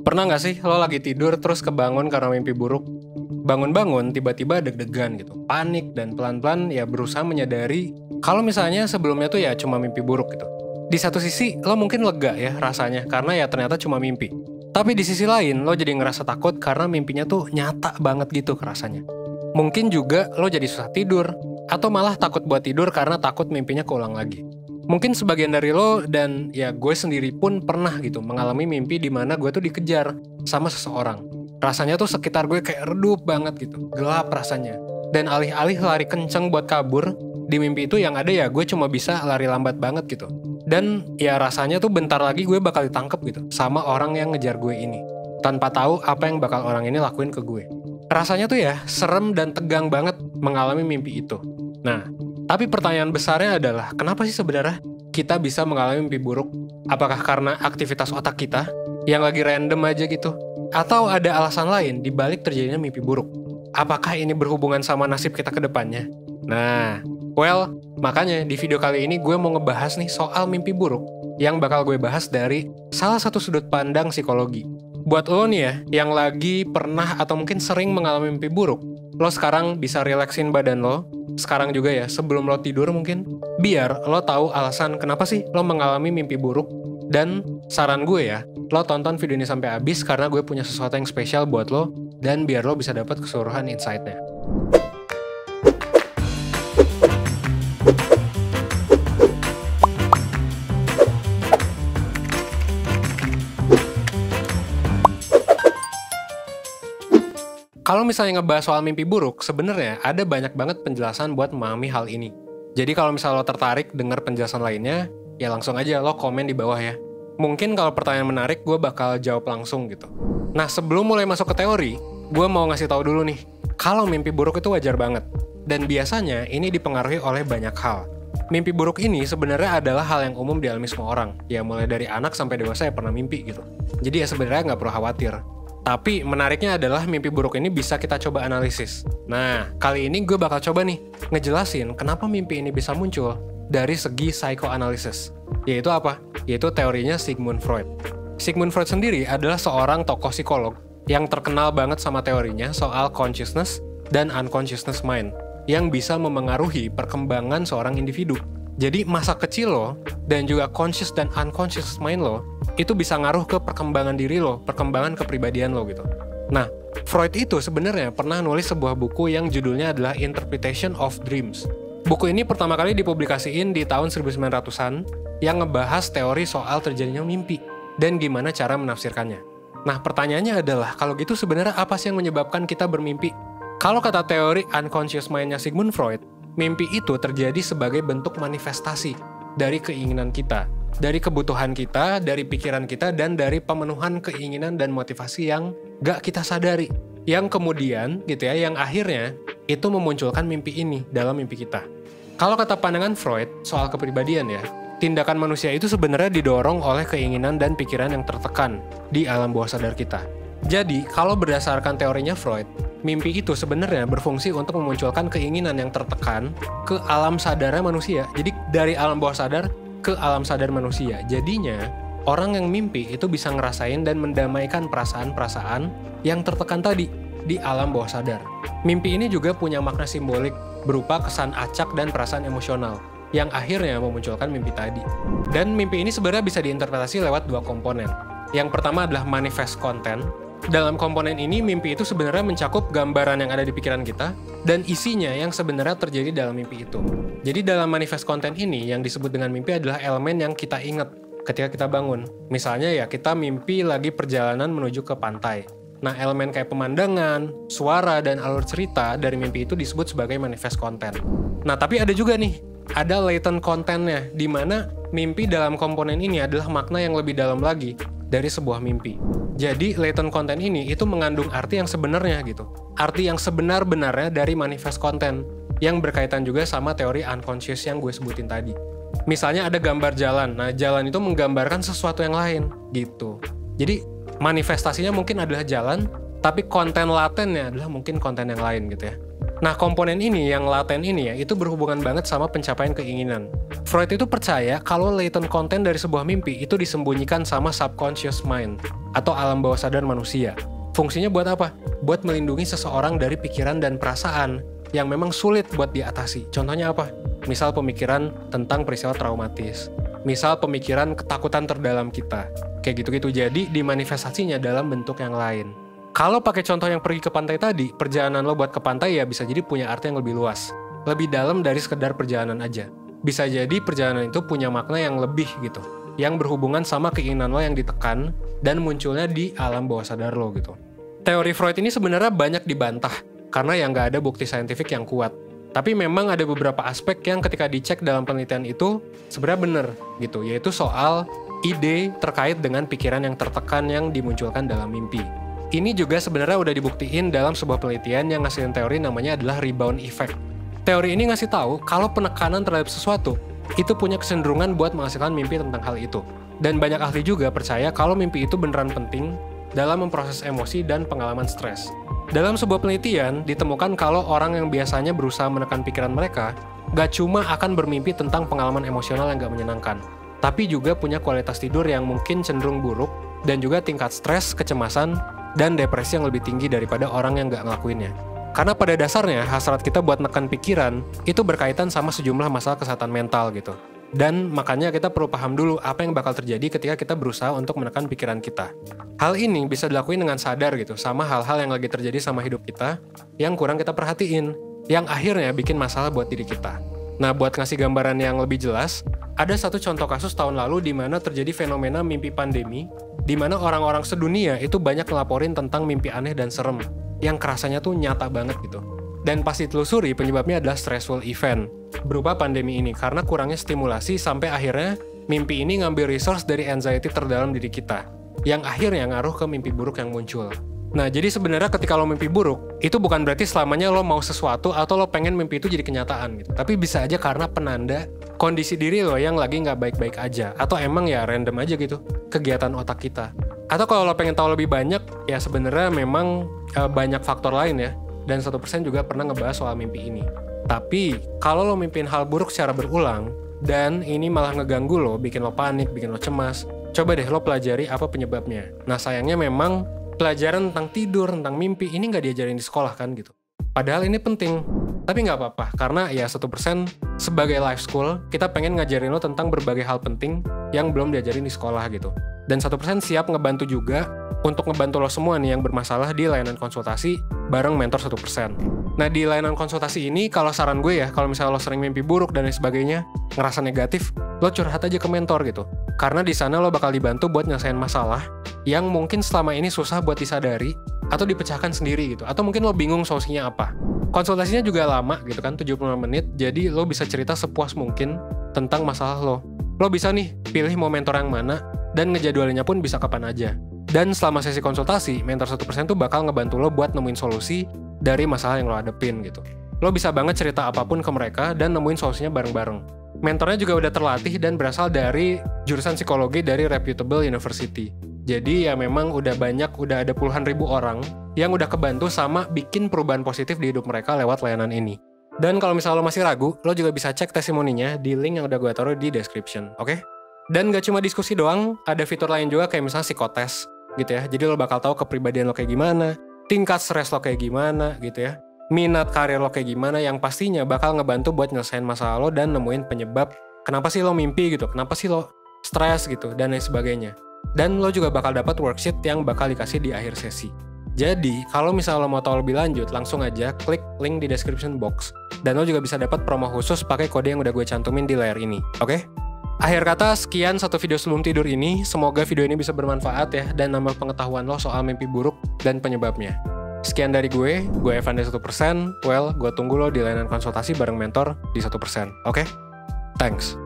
Pernah nggak sih lo lagi tidur terus kebangun karena mimpi buruk? Bangun-bangun tiba-tiba deg-degan gitu, panik dan pelan-pelan ya berusaha menyadari kalau misalnya sebelumnya tuh ya cuma mimpi buruk gitu. Di satu sisi lo mungkin lega ya rasanya karena ya ternyata cuma mimpi. Tapi di sisi lain lo jadi ngerasa takut karena mimpinya tuh nyata banget gitu rasanya. Mungkin juga lo jadi susah tidur atau malah takut buat tidur karena takut mimpinya keulang lagi. Mungkin sebagian dari lo dan ya gue sendiri pun pernah gitu mengalami mimpi di mana gue tuh dikejar sama seseorang. Rasanya tuh sekitar gue kayak redup banget gitu, gelap rasanya. Dan alih-alih lari kenceng buat kabur, di mimpi itu yang ada ya gue cuma bisa lari lambat banget gitu. Dan ya rasanya tuh bentar lagi gue bakal ditangkep gitu sama orang yang ngejar gue ini. Tanpa tahu apa yang bakal orang ini lakuin ke gue. Rasanya tuh ya serem dan tegang banget mengalami mimpi itu. Nah, tapi pertanyaan besarnya adalah, kenapa sih sebenarnya kita bisa mengalami mimpi buruk? Apakah karena aktivitas otak kita yang lagi random aja gitu? Atau ada alasan lain di balik terjadinya mimpi buruk? Apakah ini berhubungan sama nasib kita ke depannya? Nah, makanya di video kali ini gue mau ngebahas nih soal mimpi buruk yang bakal gue bahas dari salah satu sudut pandang psikologi. Buat lo nih ya, yang lagi pernah atau mungkin sering mengalami mimpi buruk, lo sekarang bisa relaksin badan lo, sekarang juga ya, sebelum lo tidur mungkin, biar lo tahu alasan kenapa sih lo mengalami mimpi buruk. Dan saran gue ya, lo tonton video ini sampai habis karena gue punya sesuatu yang spesial buat lo, dan biar lo bisa dapat keseluruhan insight-nya. Kalau misalnya ngebahas soal mimpi buruk, sebenarnya ada banyak banget penjelasan buat memahami hal ini. Jadi kalau misalnya lo tertarik dengar penjelasan lainnya, ya langsung aja lo komen di bawah ya. Mungkin kalau pertanyaan menarik, gue bakal jawab langsung gitu. Nah, sebelum mulai masuk ke teori, gue mau ngasih tahu dulu nih, kalau mimpi buruk itu wajar banget. Dan biasanya ini dipengaruhi oleh banyak hal. Mimpi buruk ini sebenarnya adalah hal yang umum dialami semua orang. Ya mulai dari anak sampai dewasa ya pernah mimpi gitu. Jadi ya sebenarnya nggak perlu khawatir. Tapi menariknya adalah mimpi buruk ini bisa kita coba analisis. Nah, kali ini gue bakal coba nih ngejelasin kenapa mimpi ini bisa muncul dari segi psychoanalysis. Yaitu apa? Yaitu teorinya Sigmund Freud. Sigmund Freud sendiri adalah seorang tokoh psikolog yang terkenal banget sama teorinya soal consciousness dan unconsciousness mind yang bisa memengaruhi perkembangan seorang individu. Jadi masa kecil lo dan juga conscious dan unconscious mind lo itu bisa ngaruh ke perkembangan diri lo, perkembangan kepribadian lo gitu. Nah, Freud itu sebenarnya pernah nulis sebuah buku yang judulnya adalah Interpretation of Dreams. Buku ini pertama kali dipublikasiin di tahun 1900-an yang ngebahas teori soal terjadinya mimpi dan gimana cara menafsirkannya. Nah, pertanyaannya adalah, kalau gitu sebenarnya apa sih yang menyebabkan kita bermimpi? Kalau kata teori unconscious mind-nya Sigmund Freud, mimpi itu terjadi sebagai bentuk manifestasi dari keinginan kita, dari kebutuhan kita, dari pikiran kita, dan dari pemenuhan keinginan dan motivasi yang gak kita sadari. Yang kemudian, gitu ya, yang akhirnya itu memunculkan mimpi ini dalam mimpi kita. Kalau kata pandangan Freud soal kepribadian ya, tindakan manusia itu sebenarnya didorong oleh keinginan dan pikiran yang tertekan di alam bawah sadar kita. Jadi, kalau berdasarkan teorinya Freud, mimpi itu sebenarnya berfungsi untuk memunculkan keinginan yang tertekan ke alam sadarnya manusia. Jadi, dari alam bawah sadar ke alam sadar manusia. Jadinya, orang yang mimpi itu bisa ngerasain dan mendamaikan perasaan-perasaan yang tertekan tadi di alam bawah sadar. Mimpi ini juga punya makna simbolik berupa kesan acak dan perasaan emosional yang akhirnya memunculkan mimpi tadi. Dan mimpi ini sebenarnya bisa diinterpretasi lewat dua komponen. Yang pertama adalah manifest content. Dalam komponen ini, mimpi itu sebenarnya mencakup gambaran yang ada di pikiran kita dan isinya yang sebenarnya terjadi dalam mimpi itu. Jadi dalam manifest content ini, yang disebut dengan mimpi adalah elemen yang kita ingat ketika kita bangun. Misalnya ya, kita mimpi lagi perjalanan menuju ke pantai. Nah, elemen kayak pemandangan, suara, dan alur cerita dari mimpi itu disebut sebagai manifest content. Nah, tapi ada juga nih, ada latent content-nya, di mana mimpi dalam komponen ini adalah makna yang lebih dalam lagi dari sebuah mimpi. Jadi, latent content ini itu mengandung arti yang sebenarnya gitu. Arti yang sebenar-benarnya dari manifest content, yang berkaitan juga sama teori unconscious yang gue sebutin tadi. Misalnya ada gambar jalan, nah jalan itu menggambarkan sesuatu yang lain, gitu. Jadi, manifestasinya mungkin adalah jalan, tapi konten latennya adalah mungkin konten yang lain gitu ya. Nah, komponen ini yang laten ini ya, itu berhubungan banget sama pencapaian keinginan. Freud itu percaya kalau latent content dari sebuah mimpi itu disembunyikan sama subconscious mind, atau alam bawah sadar manusia. Fungsinya buat apa? Buat melindungi seseorang dari pikiran dan perasaan yang memang sulit buat diatasi. Contohnya apa? Misal pemikiran tentang peristiwa traumatis. Misal pemikiran ketakutan terdalam kita. Kayak gitu-gitu, jadi dimanifestasinya dalam bentuk yang lain. Kalau pakai contoh yang pergi ke pantai tadi, perjalanan lo buat ke pantai ya bisa jadi punya arti yang lebih luas. Lebih dalam dari sekedar perjalanan aja. Bisa jadi perjalanan itu punya makna yang lebih gitu. Yang berhubungan sama keinginan lo yang ditekan dan munculnya di alam bawah sadar lo gitu. Teori Freud ini sebenarnya banyak dibantah karena yang nggak ada bukti saintifik yang kuat. Tapi memang ada beberapa aspek yang ketika dicek dalam penelitian itu sebenarnya benar gitu, yaitu soal ide terkait dengan pikiran yang tertekan yang dimunculkan dalam mimpi. Ini juga sebenarnya udah dibuktiin dalam sebuah penelitian yang ngasilin teori namanya adalah rebound effect. Teori ini ngasih tahu kalau penekanan terhadap sesuatu itu punya kecenderungan buat menghasilkan mimpi tentang hal itu. Dan banyak ahli juga percaya kalau mimpi itu beneran penting dalam memproses emosi dan pengalaman stres. Dalam sebuah penelitian, ditemukan kalau orang yang biasanya berusaha menekan pikiran mereka, gak cuma akan bermimpi tentang pengalaman emosional yang gak menyenangkan, tapi juga punya kualitas tidur yang mungkin cenderung buruk, dan juga tingkat stres, kecemasan, dan depresi yang lebih tinggi daripada orang yang gak ngelakuinnya. Karena pada dasarnya, hasrat kita buat nekan pikiran, itu berkaitan sama sejumlah masalah kesehatan mental gitu. Dan makanya kita perlu paham dulu apa yang bakal terjadi ketika kita berusaha untuk menekan pikiran kita. Hal ini bisa dilakuin dengan sadar gitu, sama hal-hal yang lagi terjadi sama hidup kita, yang kurang kita perhatiin, yang akhirnya bikin masalah buat diri kita. Nah, buat ngasih gambaran yang lebih jelas, ada satu contoh kasus tahun lalu di mana terjadi fenomena mimpi pandemi, di mana orang-orang sedunia itu banyak ngelaporin tentang mimpi aneh dan serem, yang kerasanya tuh nyata banget gitu. Dan pas ditelusuri, penyebabnya adalah stressful event, berupa pandemi ini, karena kurangnya stimulasi sampai akhirnya mimpi ini ngambil resource dari anxiety terdalam diri kita, yang akhirnya ngaruh ke mimpi buruk yang muncul. Nah, jadi sebenarnya ketika lo mimpi buruk, itu bukan berarti selamanya lo mau sesuatu atau lo pengen mimpi itu jadi kenyataan gitu. Tapi bisa aja karena penanda kondisi diri lo yang lagi nggak baik-baik aja, atau emang ya random aja gitu kegiatan otak kita. Atau kalau lo pengen tahu lebih banyak, ya sebenarnya memang banyak faktor lain ya. Dan 1% juga pernah ngebahas soal mimpi ini. Tapi kalau lo mimpin hal buruk secara berulang, dan ini malah ngeganggu lo, bikin lo panik, bikin lo cemas, coba deh lo pelajari apa penyebabnya. Nah, sayangnya memang pelajaran tentang tidur, tentang mimpi, ini nggak diajarin di sekolah kan gitu. Padahal ini penting, tapi nggak apa-apa, karena ya 1% sebagai life school, kita pengen ngajarin lo tentang berbagai hal penting yang belum diajarin di sekolah gitu. Dan 1% siap ngebantu juga untuk ngebantu lo semua nih yang bermasalah di layanan konsultasi bareng mentor 1%. Nah, di layanan konsultasi ini, kalau saran gue ya, kalau misalnya lo sering mimpi buruk dan lain sebagainya, ngerasa negatif, lo curhat aja ke mentor gitu. Karena di sana lo bakal dibantu buat nyelesain masalah yang mungkin selama ini susah buat disadari atau dipecahkan sendiri gitu. Atau mungkin lo bingung solusinya apa. Konsultasinya juga lama gitu kan, 75 menit, jadi lo bisa cerita sepuas mungkin tentang masalah lo. Lo bisa nih pilih mau mentor yang mana, dan ngejadwalinnya pun bisa kapan aja. Dan selama sesi konsultasi, mentor 1% tuh bakal ngebantu lo buat nemuin solusi dari masalah yang lo hadepin gitu. Lo bisa banget cerita apapun ke mereka dan nemuin solusinya bareng-bareng. Mentornya juga udah terlatih dan berasal dari jurusan psikologi dari reputable university. Jadi ya memang udah ada puluhan ribu orang yang udah kebantu sama bikin perubahan positif di hidup mereka lewat layanan ini. Dan kalau misalnya lo masih ragu, lo juga bisa cek testimoninya di link yang udah gue taruh di description, oke? Dan gak cuma diskusi doang, ada fitur lain juga kayak misalnya psikotes gitu ya. Jadi lo bakal tahu kepribadian lo kayak gimana, tingkat stres lo kayak gimana gitu ya, minat karir lo kayak gimana, yang pastinya bakal ngebantu buat nyelesain masalah lo dan nemuin penyebab kenapa sih lo mimpi gitu, kenapa sih lo stres gitu, dan lain sebagainya. Dan lo juga bakal dapat worksheet yang bakal dikasih di akhir sesi. Jadi, kalau misalnya lo mau tahu lebih lanjut, langsung aja klik link di description box. Dan lo juga bisa dapat promo khusus pakai kode yang udah gue cantumin di layar ini, oke? Akhir kata, sekian satu video sebelum tidur ini. Semoga video ini bisa bermanfaat ya, dan nambah pengetahuan lo soal mimpi buruk dan penyebabnya. Sekian dari gue Evan dari 1%. Well, gue tunggu lo di layanan konsultasi bareng mentor di 1%, oke? Thanks.